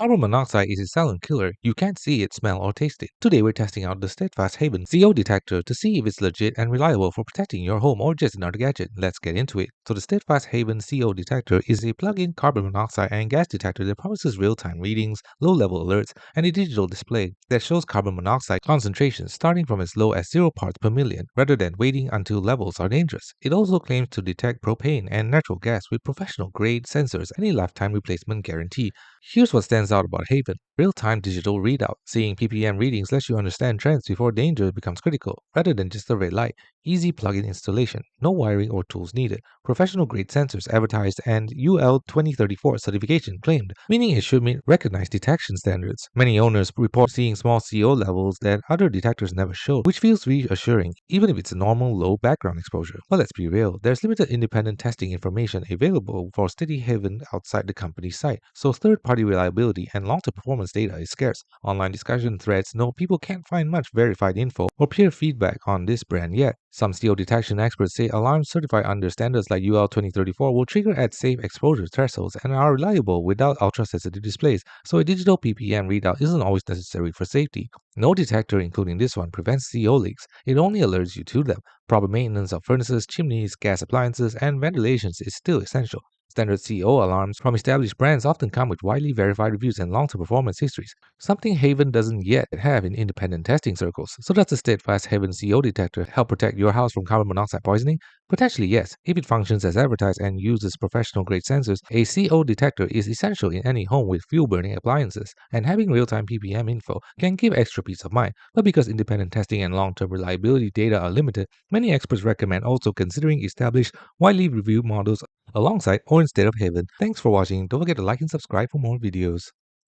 Carbon monoxide is a silent killer. You can't see it, smell, or taste it. Today we're testing out the Steadfast Haven CO Detector to see if it's legit and reliable for protecting your home or just another gadget. Let's get into it. So the Steadfast Haven CO Detector is a plug-in carbon monoxide and gas detector that promises real-time readings, low-level alerts, and a digital display that shows carbon monoxide concentrations starting from as low as 0 parts per million, rather than waiting until levels are dangerous. It also claims to detect propane and natural gas with professional-grade sensors and a lifetime replacement guarantee. Here's what stands out about Haven: real-time digital readout. Seeing ppm readings lets you understand trends before danger becomes critical, rather than just a red light. Easy plug-in installation, no wiring or tools needed. Professional-grade sensors advertised and UL 2034 certification claimed, meaning it should meet recognized detection standards. Many owners report seeing small CO levels that other detectors never show, which feels reassuring, even if it's a normal low background exposure. But let's be real, there's limited independent testing information available for Steady Haven outside the company's site, so third-party reliability and long-term performance data is scarce. Online discussion threads know people can't find much verified info or peer feedback on this brand yet. Some CO detection experts say alarms certified under standards like UL 2034 will trigger at safe exposure thresholds and are reliable without ultra-sensitive displays, so a digital ppm readout isn't always necessary for safety. No detector, including this one, prevents CO leaks. It only alerts you to them. Proper maintenance of furnaces, chimneys, gas appliances, and ventilations is still essential. Standard CO alarms from established brands often come with widely verified reviews and long-term performance histories, something Haven doesn't yet have in independent testing circles. So does the Steadfast Haven CO detector help protect your house from carbon monoxide poisoning? Potentially yes, if it functions as advertised and uses professional-grade sensors. A CO detector is essential in any home with fuel-burning appliances, and having real-time ppm info can give extra peace of mind. But because independent testing and long-term reliability data are limited, many experts recommend also considering established, widely reviewed models alongside or instead of Haven. Thanks for watching. Don't forget to like and subscribe for more videos.